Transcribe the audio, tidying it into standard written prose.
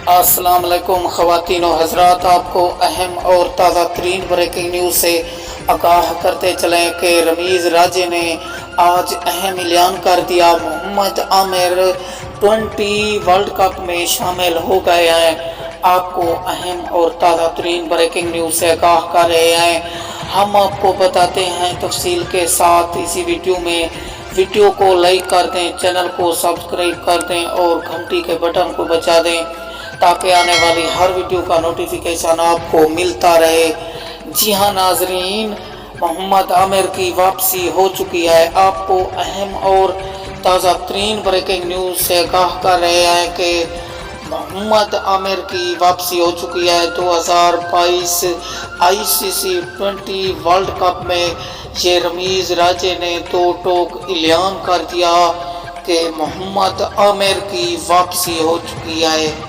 अस्सलाम वालेकुम ख़वातीन और हज़रात, आपको अहम और ताज़ा तरीन ब्रेकिंग न्यूज़ से आगाह करते चलें कि रमीज़ राजे ने आज अहम ऐलान कर दिया, मोहम्मद आमिर 20 वर्ल्ड कप में शामिल हो गए हैं। आपको अहम और ताज़ा तरीन ब्रेकिंग न्यूज़ से आगाह कर रहे हैं। हम आपको बताते हैं तफसील के साथ इसी वीडियो को लाइक कर दें, चैनल को सब्सक्राइब कर दें और घंटी के बटन को बजा दें ताकि आने वाली हर वीडियो का नोटिफिकेशन आपको मिलता रहे। जी हाँ नाजरीन, मोहम्मद आमिर की वापसी हो चुकी है। आपको अहम और ताज़ा तरीन ब्रेकिंग न्यूज़ से आगाह कर रहे हैं कि मोहम्मद आमिर की वापसी हो चुकी है। 2022 ICC 20 वर्ल्ड कप में ये रमीज़ राजे ने दो टोक ऐलान कर दिया कि मोहम्मद आमिर की वापसी हो चुकी है।